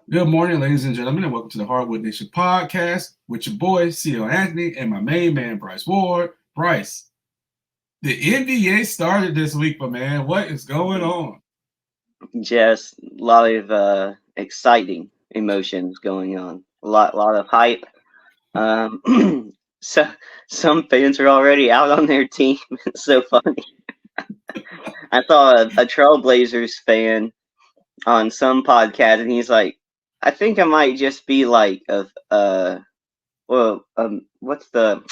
Good morning, ladies and gentlemen, and welcome to the Hardwood Nation podcast with your boy, CEO Anthony, and my main man, Bryce Ward. Bryce, the NBA started this week, but man, what is going on? Just a lot of exciting emotions going on. A lot of hype. Um, so some fans are already out on their team. It's so funny. I saw a Trailblazers fan on some podcast, and he's like, "I think I might just be like what's the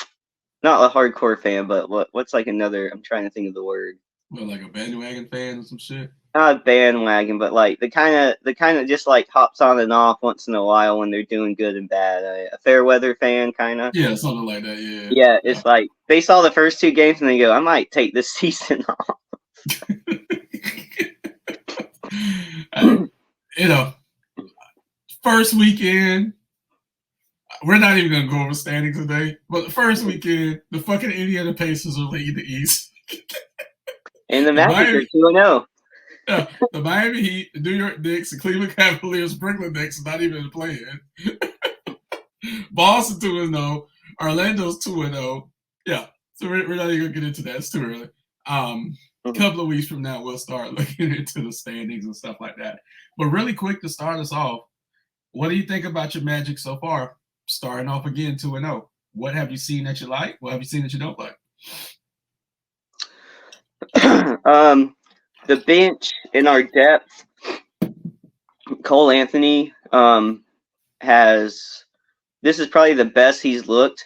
not a hardcore fan, but what's like another? I'm trying to think of the word." Well, like a bandwagon fan or some shit? Not bandwagon, but like the kind of just like hops on and off once in a while when they're doing good and bad. A fair weather fan, kind of. Yeah, something like that, yeah. Yeah, it's like they saw the first two games and they go, "I might take this season off." Uh, you know, first weekend, we're not even going to go over standings today, but the first weekend, the fucking Indiana Pacers are leading the East. And the The Magic are Miami, 2-0. yeah, the Miami Heat, the New York Knicks, the Cleveland Cavaliers, Brooklyn Knicks are not even playing. Boston 2-0, Orlando's 2-0. Yeah, so we're not even gonna get into that. It's too early. A couple of weeks from now, we'll start looking into the standings and stuff like that. But really quick to start us off, what do you think about your Magic so far? Starting off again 2-0. What have you seen that you like? What have you seen that you don't like? The bench in our depth, Cole Anthony has. This is probably the best he's looked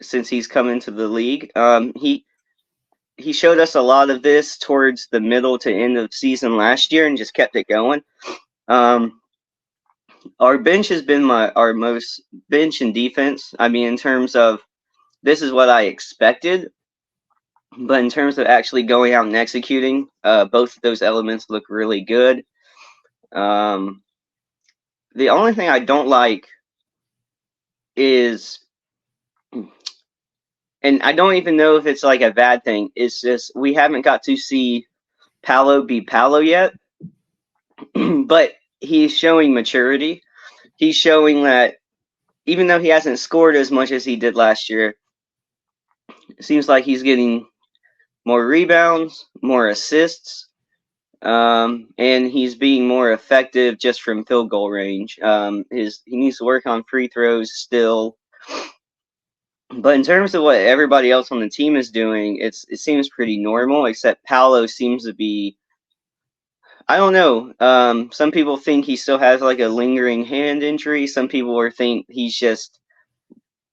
since he's come into the league. He showed us a lot of this towards the middle to end of season last year and just kept it going. Our bench has been our most bench in defense. I mean, in terms of this is what I expected, but in terms of actually going out and executing, both of those elements look really good. The only thing I don't like is, and I don't even know if it's like a bad thing, it's just we haven't got to see Paolo be Paolo yet, but he's showing maturity. He's showing that even though he hasn't scored as much as he did last year, it seems like he's getting more rebounds, more assists, and he's being more effective just from field goal range. He needs to work on free throws still, but in terms of what everybody else on the team is doing, it seems pretty normal. Except Paolo seems to be, I don't know. Some people think he still has like a lingering hand injury. Some people think he's just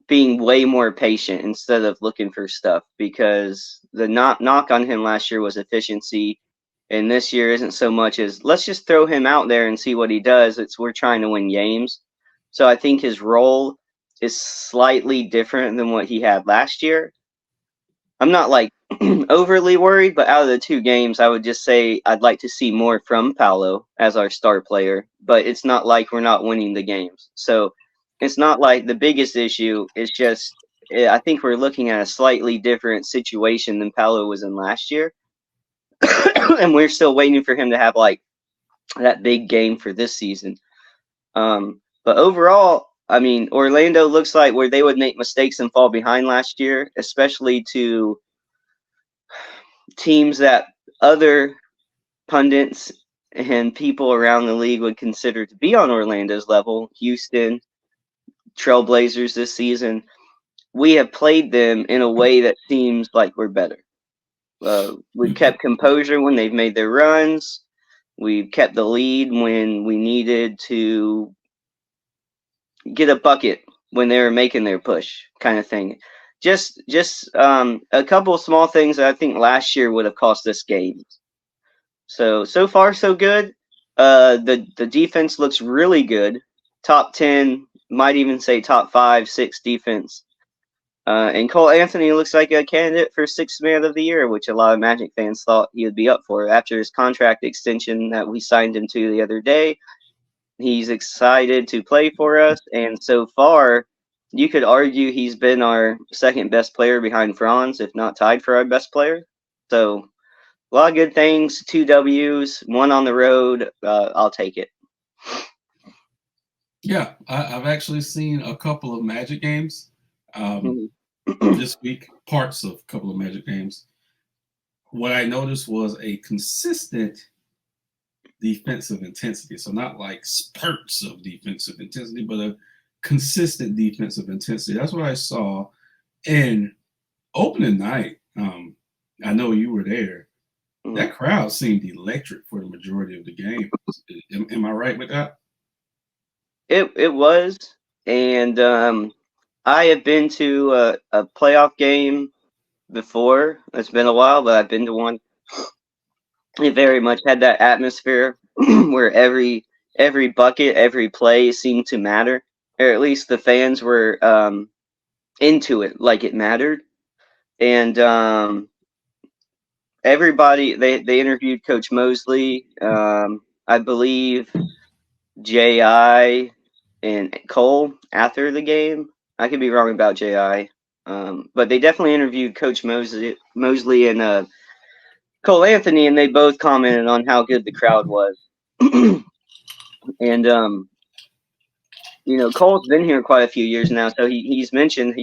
being way more patient instead of looking for stuff, because the knock on him last year was efficiency, and this year isn't so much as let's just throw him out there and see what he does. It's we're trying to win games. So I think his role is slightly different than what he had last year. I'm not like overly worried, but out of the two games, I would just say I'd like to see more from Paolo as our star player, but it's not like we're not winning the games. So it's not like the biggest issue. It's just I think we're looking at a slightly different situation than Paolo was in last year. And we're still waiting for him to have like that big game for this season. But overall, I mean, Orlando looks like where they would make mistakes and fall behind last year, especially to teams that other pundits and people around the league would consider to be on Orlando's level. Houston, Trailblazers this season. We have played them in a way that seems like we're better. We've kept composure when they've made their runs. We've kept the lead when we needed to get a bucket when they were making their push, kind of thing. Just a couple of small things that I think last year would have cost us games. So far so good. The defense looks really good. Top 10, might even say top 5, 6 defense. And Cole Anthony looks like a candidate for Sixth Man of the Year, which a lot of Magic fans thought he would be up for after his contract extension that we signed him to the other day. He's excited to play for us, and so far, you could argue he's been our second best player behind Franz, if not tied for our best player. So a lot of good things. 2 W's, 1 on the road. I'll take it. Yeah, I've actually seen a couple of Magic games Mhm. this week, parts of a couple of Magic games. What I noticed was a consistent defensive intensity. So not like spurts of defensive intensity, but a consistent defensive intensity. That's what I saw in opening night. I know you were there. Mhm. That crowd seemed electric for the majority of the game. Am I right with that? It was, and I have been to a playoff game before. It's been a while, but I've been to one. It very much had that atmosphere where every bucket, every play seemed to matter, or at least the fans were into it like it mattered. And everybody they interviewed Coach Mosley, I believe Ji and Cole after the game. I could be wrong about Ji, but they definitely interviewed Coach Mosley and Cole Anthony, and they both commented on how good the crowd was. And Cole's been here quite a few years now, so he's mentioned,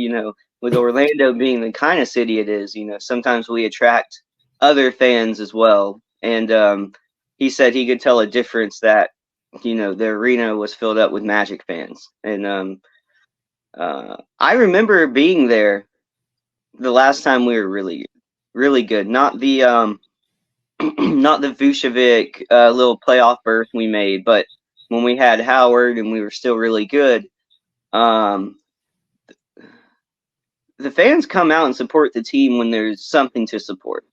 with Orlando being the kind of city it is, sometimes we attract other fans as well. And he said he could tell a difference that, the arena was filled up with Magic fans. And I remember being there the last time we were really, really good. Not the not the Vucevic little playoff berth we made, but when we had Howard and we were still really good. Um, the fans come out and support the team when there's something to support.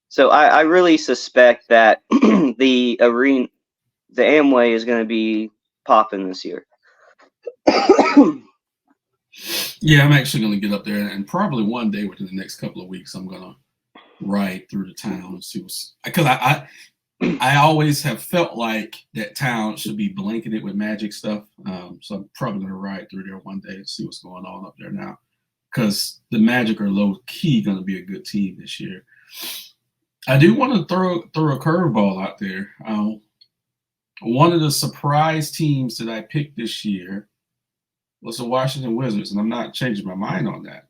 So I really suspect that the arena, the Amway, is going to be popping this year. Yeah, I'm actually going to get up there, and probably one day within the next couple of weeks, I'm going to ride through the town and see what's, because I always have felt like that town should be blanketed with Magic stuff. So I'm probably going to ride through there one day and see what's going on up there now, because the Magic are low key going to be a good team this year. I do want to throw a curveball out there. One of the surprise teams that I picked this year was the Washington Wizards, and I'm not changing my mind on that.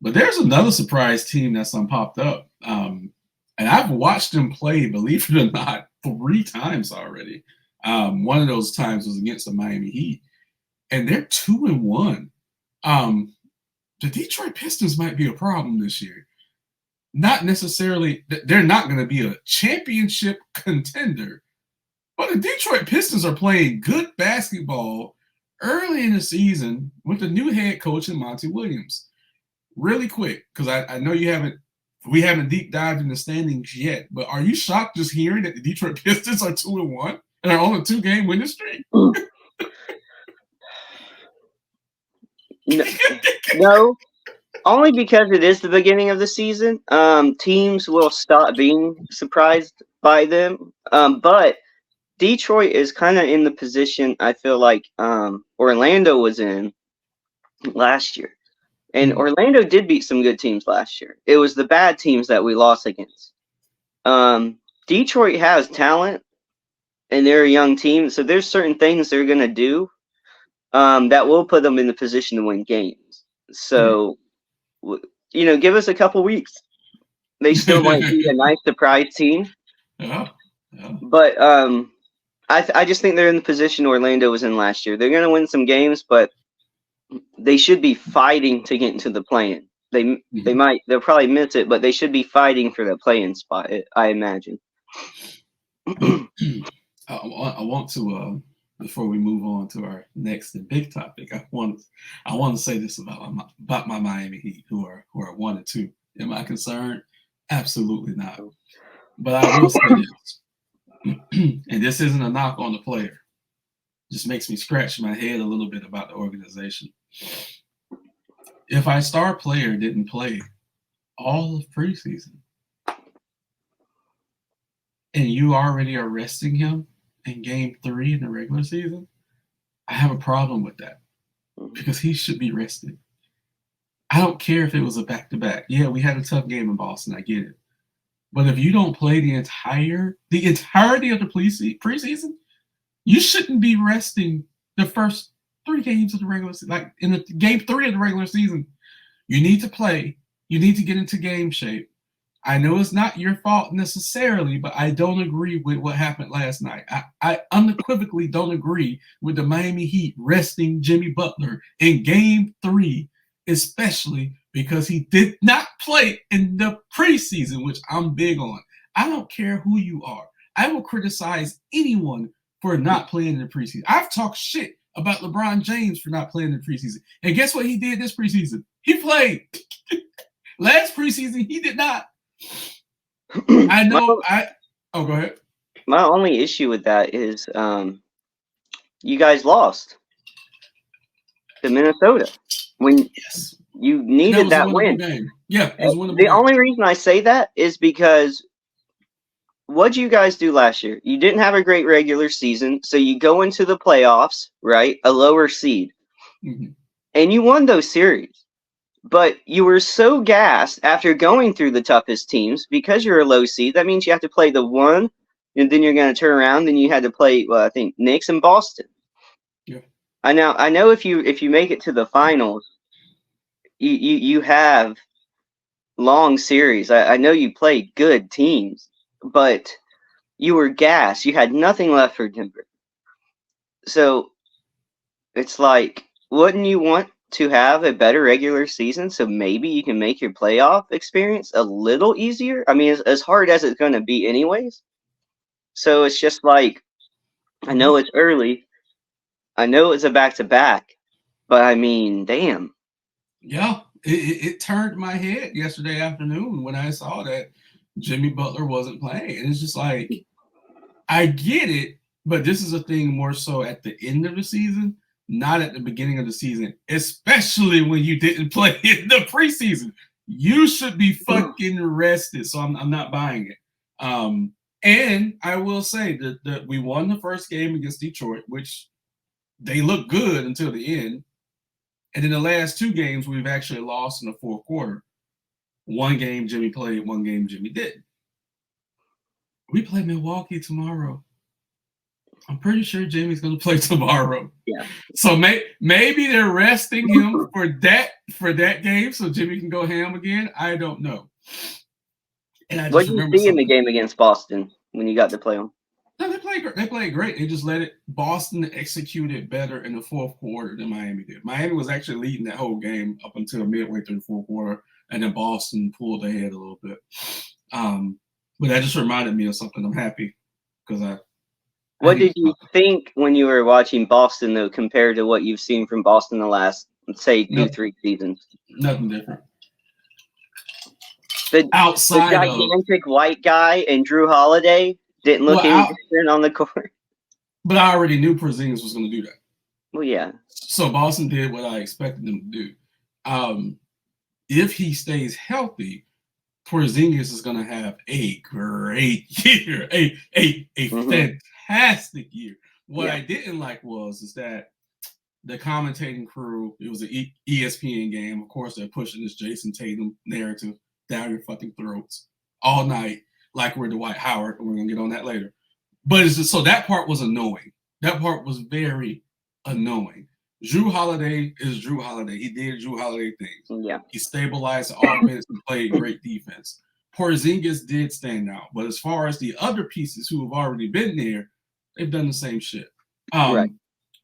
But there's another surprise team that's popped up. And I've watched them play, believe it or not, 3 times already. One of those times was against the Miami Heat, and they're 2-1. The Detroit Pistons might be a problem this year. Not necessarily, they're not going to be a championship contender, but the Detroit Pistons are playing good basketball early in the season with the new head coach in Monty Williams. Really quick, because I know we haven't deep dived in the standings yet, but are you shocked just hearing that the Detroit Pistons are 2-1 and are on a 2-game winning streak? No, only because it is the beginning of the season. Teams will stop being surprised by them. But Detroit is kind of in the position I feel like Orlando was in last year. And Orlando did beat some good teams last year. It was the bad teams that we lost against. Detroit has talent, and they're a young team, so there's certain things they're going to do that will put them in the position to win games. So, give us a couple weeks. They still might be a nice surprise team. Yeah. But I just think they're in the position Orlando was in last year. They're going to win some games, but they should be fighting to get into the play-in. They'll probably miss it, but they should be fighting for the play-in spot, I imagine. I want to before we move on to our next and big topic, I want to say this about my Miami Heat, who are 1-2. Am I concerned? Absolutely not. But I will say this, and this isn't a knock on the player. It just makes me scratch my head a little bit about the organization. If our star player didn't play all of preseason, and you already are resting him in game 3 in the regular season, I have a problem with that, because he should be rested. I don't care if it was a back-to-back. Yeah, we had a tough game in Boston. I get it. But if you don't play the entirety of the preseason, you shouldn't be resting the first 3 games of the regular season, like in the game 3 of the regular season. You need to play. You need to get into game shape. I know it's not your fault necessarily, but I don't agree with what happened last night. I unequivocally don't agree with the Miami Heat resting Jimmy Butler in game 3, especially because he did not play in the preseason, which I'm big on. I don't care who you are. I will criticize anyone for not playing in the preseason. I've talked shit about LeBron James for not playing in the preseason. And guess what he did this preseason? He played. Last preseason, he did not. I know. Go ahead. My only issue with that is you guys lost to Minnesota when you needed that win. Game. Yeah, it was a winnable the game. only reason I say that is because what did you guys do last year? You didn't have a great regular season, so you go into the playoffs, right? A lower seed. Mm-hmm. And you won those series. But you were so gassed after going through the toughest teams because you're a low seed. That means you have to play the 1, and then you're going to turn around. Then you had to play, I think, Knicks and Boston. Yeah. I know if you make it to the finals, you have long series. I know you played good teams, but you were gassed. You had nothing left for Denver. So it's like, wouldn't you want to have a better regular season so maybe you can make your playoff experience a little easier? I mean, as hard as it's going to be anyways. So it's just like, I know it's early. I know it's a back-to-back. But I mean, damn. Yeah, it turned my head yesterday afternoon when I saw that Jimmy Butler wasn't playing. And it's just like, I get it, but this is a thing more so at the end of the season, not at the beginning of the season, especially when you didn't play in the preseason. You should be fucking rested. So I'm not buying it. And I will say that we won the first game against Detroit, which they looked good until the end. And in the last 2 games, we've actually lost in the fourth quarter. 1 game Jimmy played, 1 game Jimmy didn't. We play Milwaukee tomorrow. I'm pretty sure Jimmy's going to play tomorrow. Yeah. So maybe they're resting him for that game so Jimmy can go ham again. I don't know. And what did you see in the game against Boston when you got to play them? No, they played great. They just let it. Boston executed better in the fourth quarter than Miami did. Miami was actually leading that whole game up until midway through the fourth quarter, and then Boston pulled ahead a little bit. But that just reminded me of something. I'm happy because What did you think when you were watching Boston, though, compared to what you've seen from Boston the last, say, 2-3 seasons? Nothing different. The gigantic white guy and Drew Holiday didn't look any different on the court. But I already knew Porzingis was going to do that. Well, yeah. So Boston did what I expected them to do. If he stays healthy, Porzingis is going to have a great year, a fantastic year. What I didn't like is that the commentating crew, it was an ESPN game. Of course, they're pushing this Jason Tatum narrative down your fucking throats all night, like we're Dwight Howard, and we're going to get on that later. But it's just, so that part was annoying. That part was very annoying. Drew Holiday is Drew Holiday. He did Drew Holiday things. Yeah. He stabilized the offense and played great defense. Porzingis did stand out. But as far as the other pieces who have already been there, they've done the same shit. Right.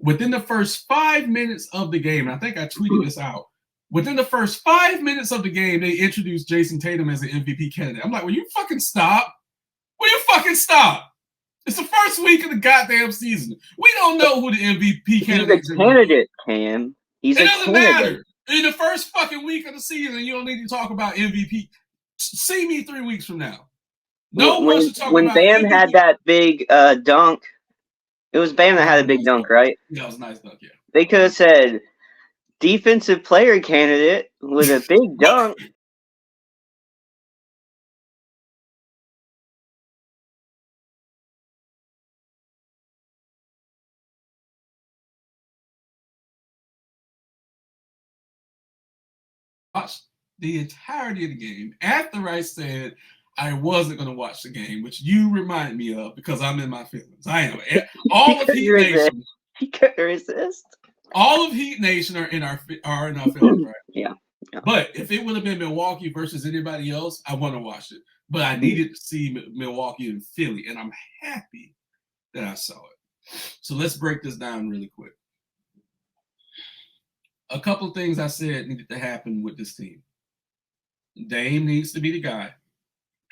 Within the first 5 minutes of the game, and I think I tweeted this out, within the first 5 minutes of the game, they introduced Jason Tatum as an MVP candidate. I'm like, will you fucking stop? Will you fucking stop? It's the first week of the goddamn season. We don't know who the MVP candidate is. He's a candidate, Cam. It doesn't matter. In the first fucking week of the season, you don't need to talk about MVP. See me 3 weeks from now. No one should talk about when Bam MVP. had that big dunk, it was Bam that had a big dunk, right? Yeah, it was a nice dunk, yeah. They could have said defensive player candidate with a big dunk. Watched the entirety of the game after I said I wasn't going to watch the game, which you reminded me of because I'm in my feelings. I am. All of Heat Nation, He couldn't resist. All of Heat Nation are in our feelings, right? Yeah. But if it would have been Milwaukee versus anybody else, I want to watch it. But I needed to see Milwaukee and Philly, and I'm happy that I saw it. So let's break this down really quick. A couple of things I said needed to happen with this team. Dame needs to be the guy,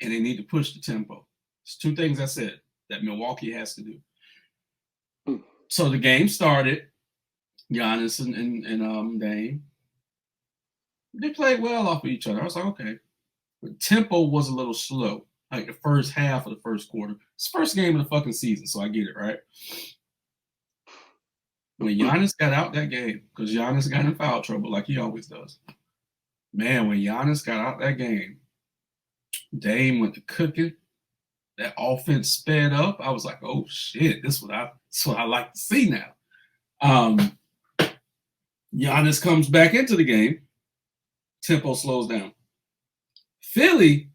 and they need to push the tempo. It's two things I said that Milwaukee has to do. So the game started. Giannis and Dame. They played well off of each other. I was like, okay. But tempo was a little slow, like the first half of the first quarter. It's the first game of the fucking season, so I get it, right? When Giannis got out that game, because Giannis got in foul trouble like he always does. Man, when Giannis got out that game, Dame went to cooking. That offense sped up. I was like, oh shit, this is what I like to see now. Giannis comes back into the game. Tempo slows down. Philly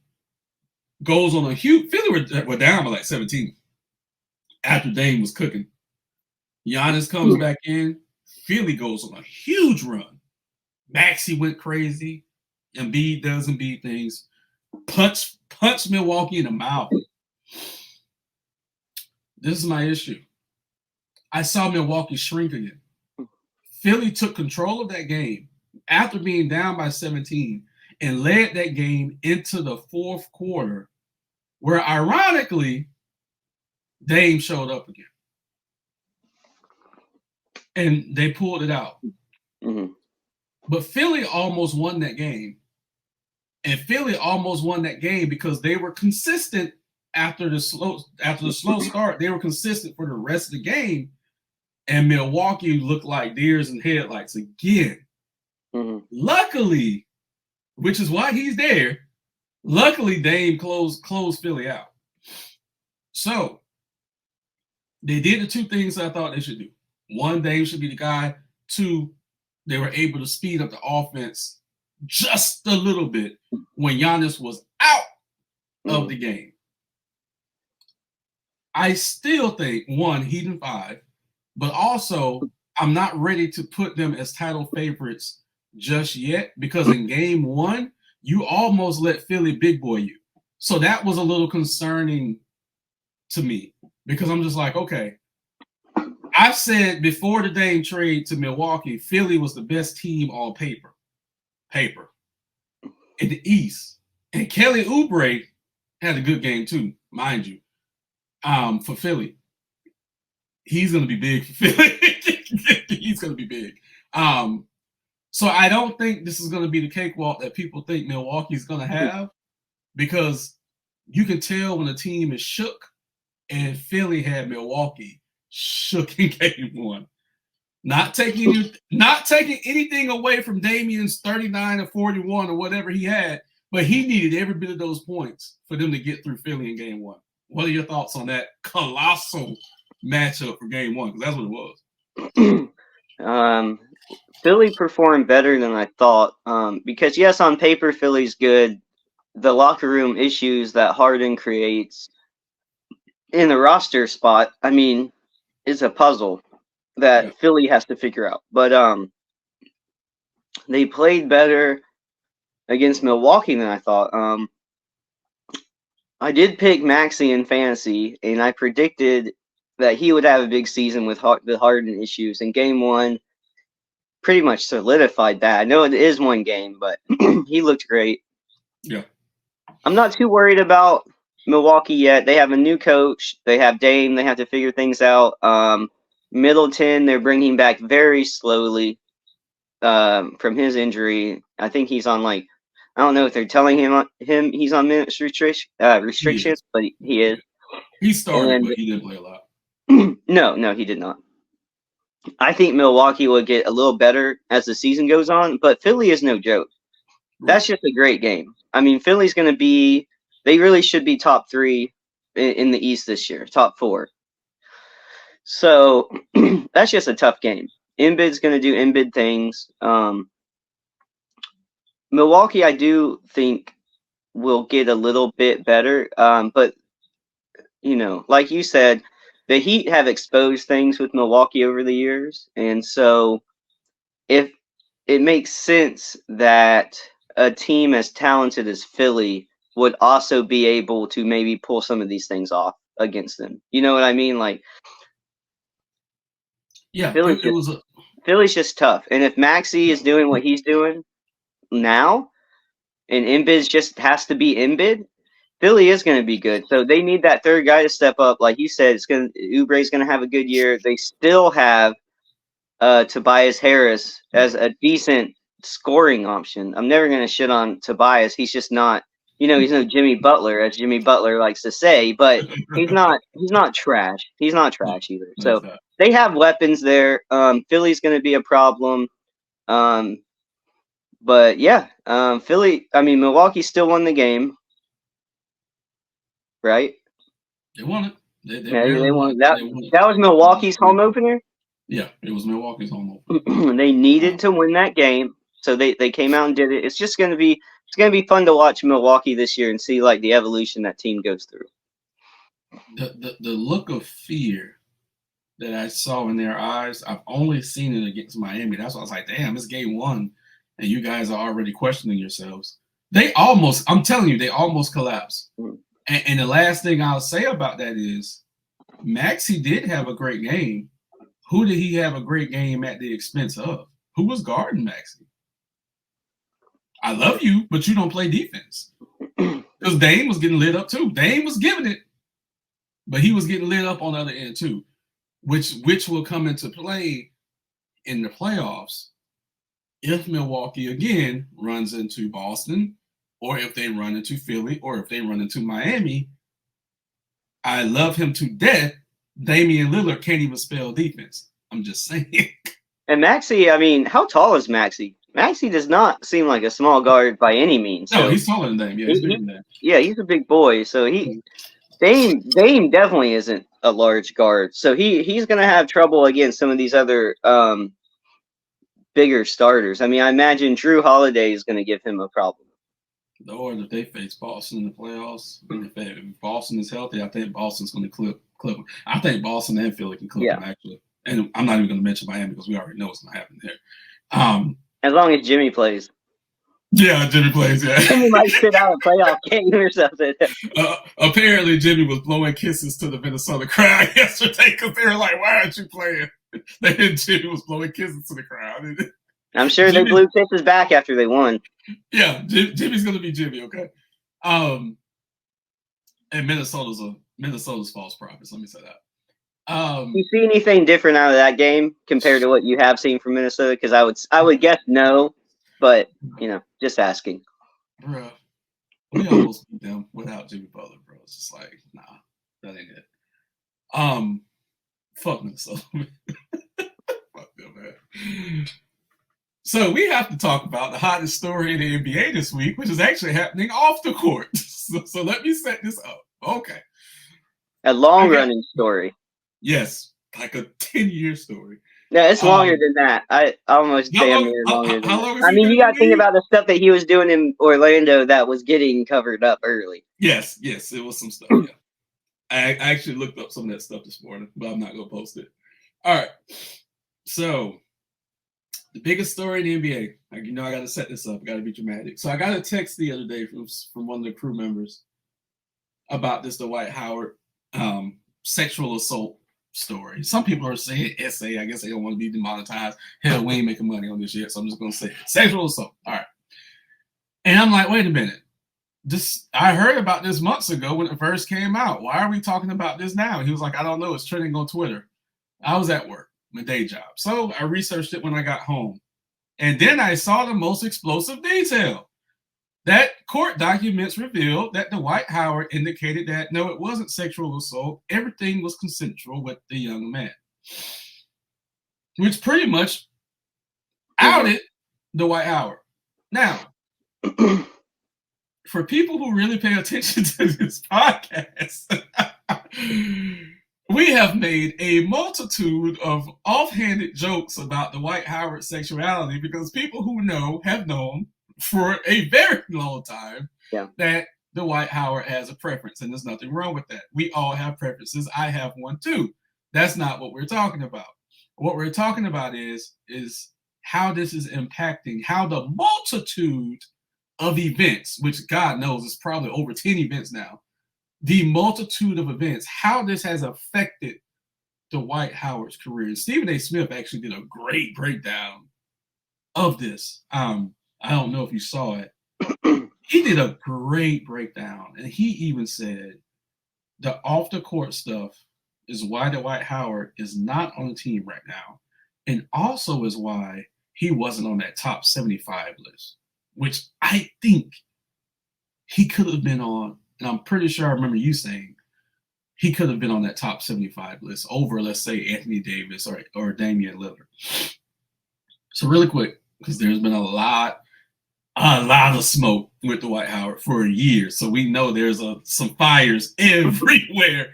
goes on a huge. Philly were down by like 17 after Dame was cooking. Giannis comes back in. Philly goes on a huge run. Maxey went crazy. Embiid does Embiid things. Punch Milwaukee in the mouth. This is my issue. I saw Milwaukee shrink again. Philly took control of that game after being down by 17 and led that game into the fourth quarter, where ironically, Dame showed up again. And they pulled it out. Mm-hmm. But Philly almost won that game. And Philly almost won that game because they were consistent after the slow start. They were consistent for the rest of the game. And Milwaukee looked like deers in headlights again. Mm-hmm. Luckily, which is why he's there, luckily Dame closed Philly out. So they did the two things I thought they should do. One, Dame should be the guy. Two, they were able to speed up the offense just a little bit when Giannis was out of the game. I still think, one, Heat in 5, but also I'm not ready to put them as title favorites just yet because in game 1, you almost let Philly big boy you. So that was a little concerning to me because I'm just like, okay, I've said before the Dame trade to Milwaukee, Philly was the best team on paper in the East. And Kelly Oubre had a good game too, mind you, for Philly. He's going to be big for Philly. He's going to be big. So I don't think this is going to be the cakewalk that people think Milwaukee's going to have because you can tell when a team is shook, and Philly had Milwaukee shook in game 1. Not taking anything away from Damian's 39 or 41 or whatever he had, but he needed every bit of those points for them to get through Philly in game 1. What are your thoughts on that colossal matchup for game 1? Because that's what it was. Philly performed better than I thought because, yes, on paper, Philly's good. The locker room issues that Harden creates in the roster spot, I mean, is a puzzle that Philly has to figure out. But they played better against Milwaukee than I thought. I did pick Maxey in fantasy, and I predicted that he would have a big season with the Harden issues. And game 1 pretty much solidified that. I know it is one game, but he looked great. Yeah. I'm not too worried about Milwaukee yet. They have a new coach. They have Dame. They have to figure things out. Middleton, they're bringing back very slowly from his injury. I think he's on I don't know if they're telling him he's on minutes restrictions, but he is. He started, but he didn't play a lot. No, he did not. I think Milwaukee will get a little better as the season goes on, but Philly is no joke. Right. That's just a great game. I mean, Philly's going to be – they really should be top 3 in the East this year, top 4. So that's just a tough game. Embiid's going to do Embiid things. Milwaukee, I do think, will get a little bit better. But, like you said, the Heat have exposed things with Milwaukee over the years, and so if it makes sense that a team as talented as Philly would also be able to maybe pull some of these things off against them. You know what I mean? Like, Yeah, Philly's just tough. And if Maxey is doing what he's doing now, and Embiid just has to be Embiid, Philly is going to be good. So they need that third guy to step up. Like you said, Oubre's going to have a good year. They still have Tobias Harris as a decent scoring option. I'm never going to shit on Tobias. He's just not, he's no Jimmy Butler, as Jimmy Butler likes to say, but he's not trash. He's not trash either. So they have weapons there. Philly's going to be a problem. But yeah, Milwaukee still won the game. Right? They won it. They won. That was Milwaukee's home opener? Yeah, it was Milwaukee's home opener. They needed to win that game, so they came out and did it. It's just going to be fun to watch Milwaukee this year and see like the evolution that team goes through. The look of fear that I saw in their eyes, I've only seen it against Miami. That's why I was like, damn, it's game 1, and you guys are already questioning yourselves. I'm telling you, they almost collapsed. And the last thing I'll say about that is Maxey did have a great game. Who did he have a great game at the expense of? Who was guarding Maxey? I love you, but you don't play defense. Because Dame was getting lit up too. Dame was giving it, but he was getting lit up on the other end too, which will come into play in the playoffs if Milwaukee again runs into Boston, or if they run into Philly, or if they run into Miami. I love him to death. Damian Lillard can't even spell defense. I'm just saying. And Maxey, how tall is Maxey? Maxey does not seem like a small guard by any means. No, he's taller than Dame. Yeah, he's bigger than Dame. Yeah, he's a big boy. So Dame definitely isn't a large guard. So he's going to have trouble against some of these other bigger starters. I imagine Drew Holiday is going to give him a problem. Or if they face Boston in the playoffs, if Boston is healthy, I think Boston's going to clip them. I think Boston and Philly can clip them, actually. And I'm not even going to mention Miami because we already know what's going to happen there. As long as Jimmy plays. Yeah, Jimmy plays, yeah. Jimmy might sit out a playoff game or something. Apparently, Jimmy was blowing kisses to the Minnesota crowd yesterday because they were like, why aren't you playing? Jimmy was blowing kisses to the crowd. I'm sure they blew kisses back after they won. Yeah, Jimmy's going to be Jimmy, okay? And Minnesota's false prophets, let me say that. You see anything different out of that game compared to what you have seen from Minnesota? Because I would guess no, but just asking. Bro, we almost beat them without Jimmy Butler, bro. It's just like, nah, that ain't it. Fuck Minnesota. Fuck them, man. So we have to talk about the hottest story in the NBA this week, which is actually happening off the court. So let me set this up. Okay. A long-running story. Yes, like a 10-year story. Yeah, it's longer than that. I almost damn near longer than that. You got to think about the stuff that he was doing in Orlando that was getting covered up early. Yes, it was some stuff, yeah. I actually looked up some of that stuff this morning, but I'm not going to post it. All right. So the biggest story in the NBA, I got to set this up. I got to be dramatic. So I got a text the other day from one of the crew members about this Dwight Howard sexual assault story. Some people are saying essay. I guess they don't want to be demonetized. Hell, we ain't making money on this yet, so I'm just going to say sexual assault. All right. And I'm like, wait a minute. I heard about this months ago when it first came out. Why are we talking about this now? And he was like, I don't know. It's trending on Twitter. I was at work, my day job. So I researched it when I got home. And then I saw the most explosive detail. That court documents revealed that Dwight Howard indicated that, no, it wasn't sexual assault. Everything was consensual with the young man. Which pretty much outed Dwight Howard. Now, for people who really pay attention to this podcast, we have made a multitude of offhanded jokes about Dwight Howard's sexuality because people who know have known for a very long time that Dwight Howard has a preference, and there's nothing wrong with that. We all have preferences. I have one too. That's not what we're talking about. What we're talking about is how this is impacting, how the multitude of events, which God knows is probably over 10 events now, the multitude of events, how this has affected Dwight Howard's career. Stephen A. Smith actually did a great breakdown of this. I don't know if you saw it. He did a great breakdown, and he even said the off the court stuff is why Dwight Howard is not on the team right now, and also is why he wasn't on that top 75 list, which I think he could have been on, and I'm pretty sure I remember you saying he could have been on that top 75 list over, let's say, Anthony Davis or Damian Lillard. So really quick, because there's been a lot of smoke with Dwight Howard for years. So we know there's some fires everywhere,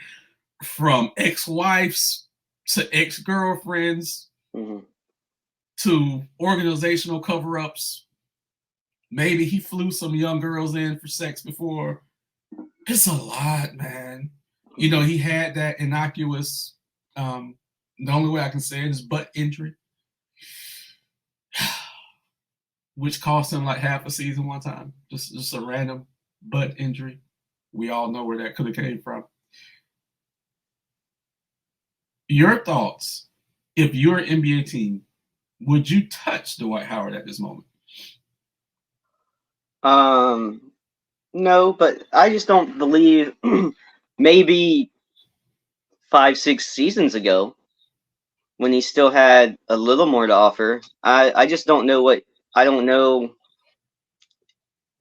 from ex-wives to ex-girlfriends to organizational cover-ups. Maybe he flew some young girls in for sex before. It's a lot, man. You know, he had that innocuous, the only way I can say it is butt injury, which cost him like half a season one time. Just a random butt injury. We all know where that could have came from. Your thoughts, if you're an NBA team, would you touch Dwight Howard at this moment? No, but I just don't believe maybe 5-6 seasons ago when he still had a little more to offer. I just don't know I don't know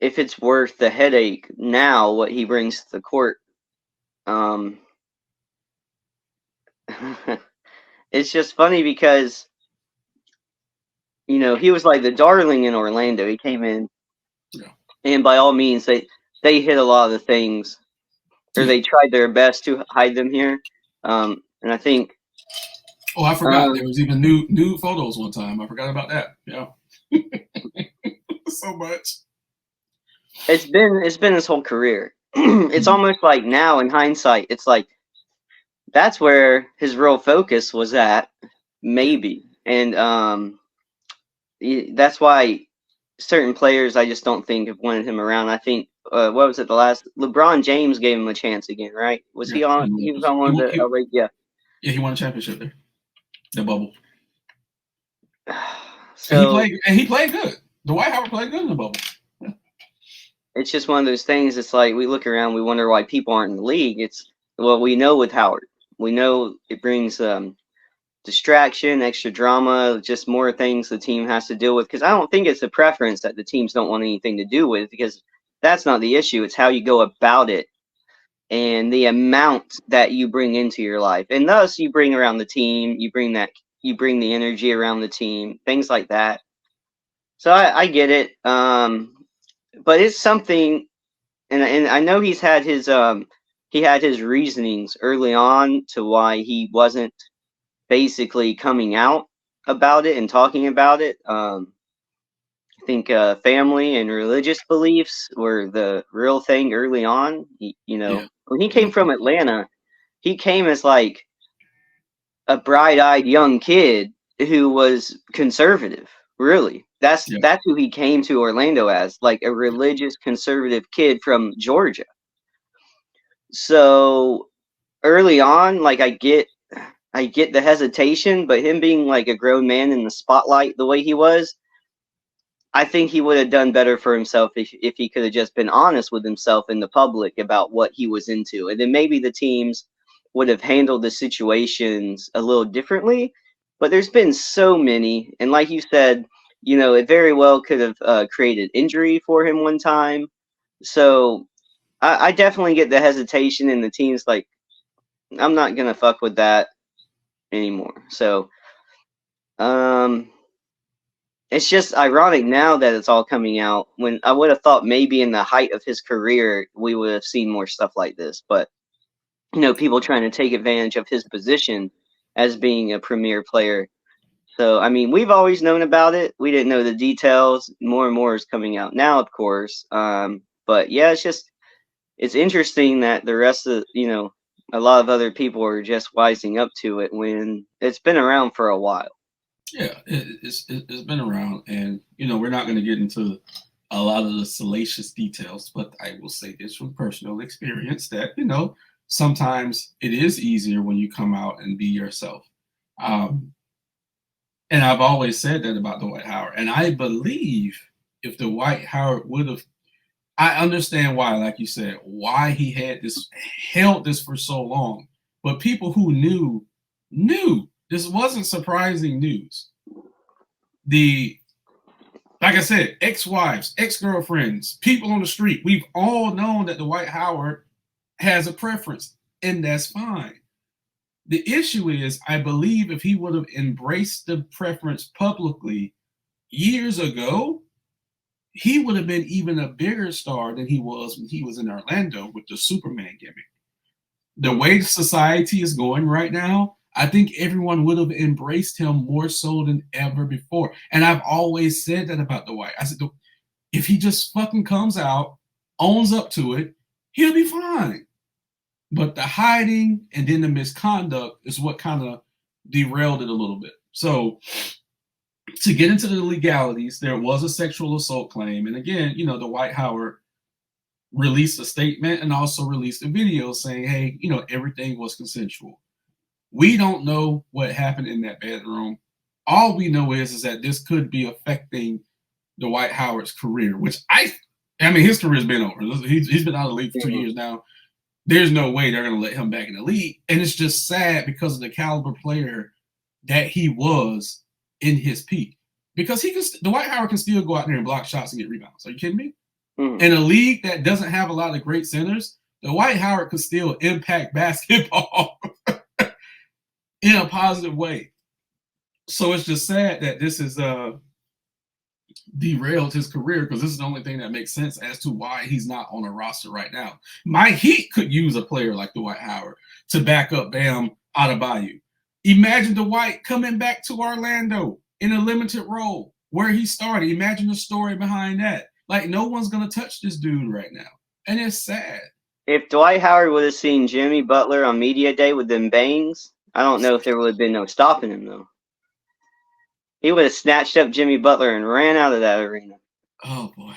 if it's worth the headache now, what he brings to the court. It's just funny because, you know, he was like the darling in Orlando. He came in, and by all means, they hit a lot of the things, or they tried their best to hide them here. And I think. Oh, I forgot. There was even new photos one time. I forgot about that. Yeah. So much. It's been his whole career. It's almost like now in hindsight, it's like that's where his real focus was at, maybe. And that's why certain players I just don't think have wanted him around. I think what was it, the last LeBron James gave him a chance again, right? Was he on? He was on one of the yeah, he won a championship there. The bubble. So he played good. Dwight Howard played good in the bubble. It's just one of those things. It's like we look around, we wonder why people aren't in the league. We know with Howard, we know it brings distraction, extra drama, just more things the team has to deal with. Because I don't think it's a preference that the teams don't want anything to do with, because that's not the issue. It's how you go about it and the amount that you bring into your life, and thus you bring around the team. You bring the energy around the team, things like that. So I get it. But it's something, and I know he had his reasonings early on to why he wasn't basically coming out about it and talking about it. I think family and religious beliefs were the real thing early on. When he came from Atlanta, he came as like a bright-eyed young kid who was conservative, really. That's who he came to Orlando as, like a religious conservative kid from Georgia. So early on, like I get the hesitation, but him being like a grown man in the spotlight the way he was, I think he would have done better for himself if he could have just been honest with himself in the public about what he was into. And then maybe the teams would have handled the situations a little differently. But there's been so many, and like you said, it very well could have created injury for him one time. So I definitely get the hesitation, and the team's like, I'm not going to fuck with that anymore. So it's just ironic now that it's all coming out, when I would have thought maybe in the height of his career, we would have seen more stuff like this. But, people trying to take advantage of his position as being a premier player. So, I mean, we've always known about it. We didn't know the details. More and more is coming out now, of course. But yeah, it's just, it's interesting that the rest of a lot of other people are just wising up to it when it's been around for a while. Yeah, it's been around, and we're not going to get into a lot of the salacious details, but I will say this from personal experience that sometimes it is easier when you come out and be yourself. And I've always said that about Dwight Howard, and I believe if Dwight Howard would have, I understand why, like you said, why he held this for so long, but people who knew. This wasn't surprising news. Like I said, ex-wives, ex-girlfriends, people on the street, we've all known that Dwight Howard has a preference, and that's fine. The issue is, I believe if he would have embraced the preference publicly years ago, he would have been even a bigger star than he was when he was in Orlando with the Superman gimmick. The way society is going right now, I think everyone would have embraced him more so than ever before. And I've always said that about Dwight. I said, if he just fucking comes out, owns up to it, he'll be fine. But the hiding and then the misconduct is what kind of derailed it a little bit. So to get into the legalities, there was a sexual assault claim. And again, Dwight Howard released a statement and also released a video saying, hey, everything was consensual. We don't know what happened in that bedroom. All we know is that this could be affecting Dwight Howard's career, which I mean, his career's been over. He's been out of the league for 2 years now. There's no way they're going to let him back in the league. And it's just sad because of the caliber player that he was in his peak. Because Dwight Howard can still go out there and block shots and get rebounds. Are you kidding me? Mm-hmm. In a league that doesn't have a lot of great centers, Dwight Howard could still impact basketball in a positive way. So it's just sad that this is derailed his career, because this is the only thing that makes sense as to why he's not on a roster right now. My Heat could use a player like Dwight Howard to back up Bam Adebayo. Imagine Dwight coming back to Orlando in a limited role where he started. Imagine the story behind that. Like, no one's going to touch this dude right now. And it's sad. If Dwight Howard would have seen Jimmy Butler on media day with them bangs, I don't know if there would have been no stopping him, though. He would have snatched up Jimmy Butler and ran out of that arena. Oh, boy.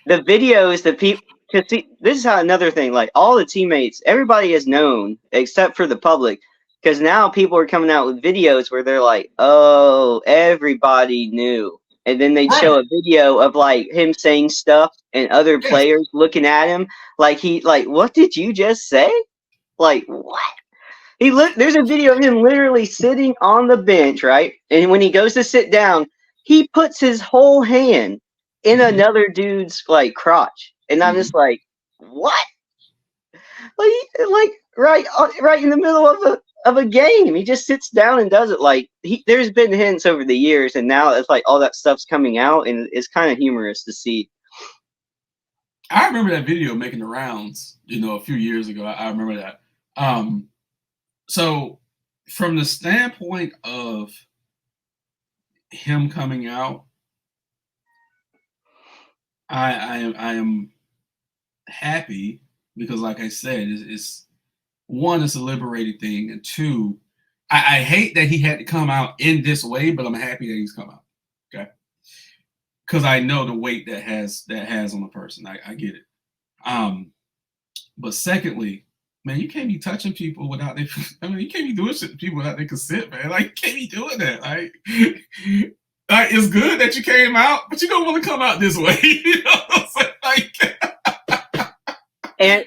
The videos that people – because see, this is how another thing, like all the teammates, everybody is known except for the public, because now people are coming out with videos where they're like, oh, everybody knew. And then they'd show a video of like him saying stuff and other players looking at him like what did you just say? Like, what? There's a video of him literally sitting on the bench, right? And when he goes to sit down, he puts his whole hand in another dude's like crotch. And I'm just like, what? Like right in the middle of a game, he just sits down and does it. Like, there's been hints over the years, and now it's like all that stuff's coming out, and it's kind of humorous to see. I remember that video making the rounds, a few years ago. I remember that. So from the standpoint of him coming out, I am happy because, like I said, it's one, it's a liberating thing, and two, I hate that he had to come out in this way, but I'm happy that he's come out. Okay, because I know the weight that has on a person. I get it. But secondly, man, you can't be touching people without you can't be doing shit to people without their consent, man. Like, you can't be doing that. Like, it's good that you came out, but you don't want to come out this way. You know what I'm saying? And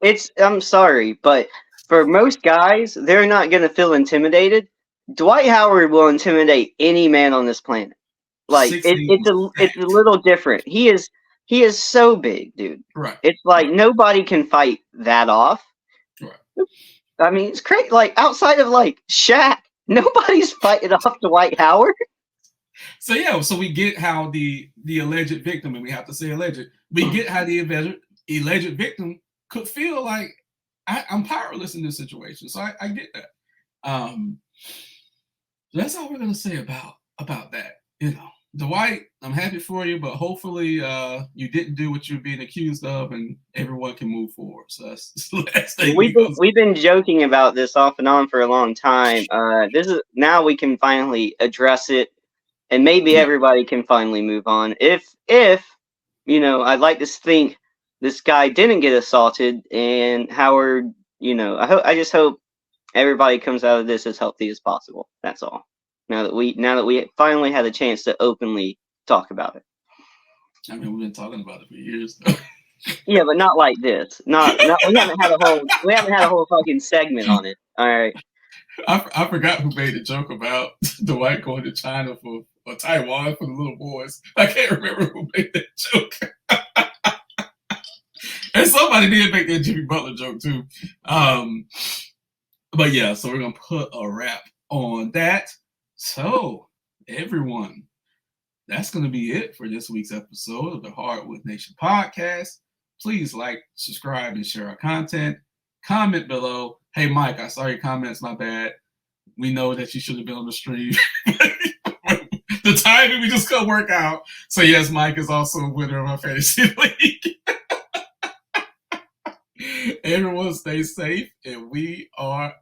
it's I'm sorry, but for most guys, they're not going to feel intimidated. Dwight Howard will intimidate any man on this planet. Like, it's a little different. He is so big, dude. Right. It's like nobody can fight that off. Right. I mean, it's crazy. Like, outside of like Shaq, nobody's fighting off Dwight Howard. So so we get how the alleged victim, and we have to say alleged, we get how the alleged victim could feel like I'm powerless in this situation. So I get that. That's all we're gonna say about that. Dwight, I'm happy for you, but hopefully you didn't do what you're being accused of, and everyone can move forward. So that's the last thing We've been joking about this off and on for a long time. This is now we can finally address it, and maybe everybody can finally move on. If I'd like to think this guy didn't get assaulted, and Howard, I just hope everybody comes out of this as healthy as possible. That's all. Now that we finally had a chance to openly talk about it. I mean, we've been talking about it for years. Yeah, but not like this. Not we haven't had a whole fucking segment on it. All right. I forgot who made the joke about Dwight going to China or Taiwan for the little boys. I can't remember who made that joke. And somebody did make that Jimmy Butler joke too. But yeah, so we're gonna put a wrap on that. So everyone, that's gonna be it for this week's episode of the Hardwood Nation podcast. Please like, subscribe, and share our content. Comment below. Hey, Mike, I saw your comments. My bad. We know that you should have been on the stream. The timing we just couldn't work out. So yes, Mike is also a winner of our fantasy league. Everyone stay safe, and we are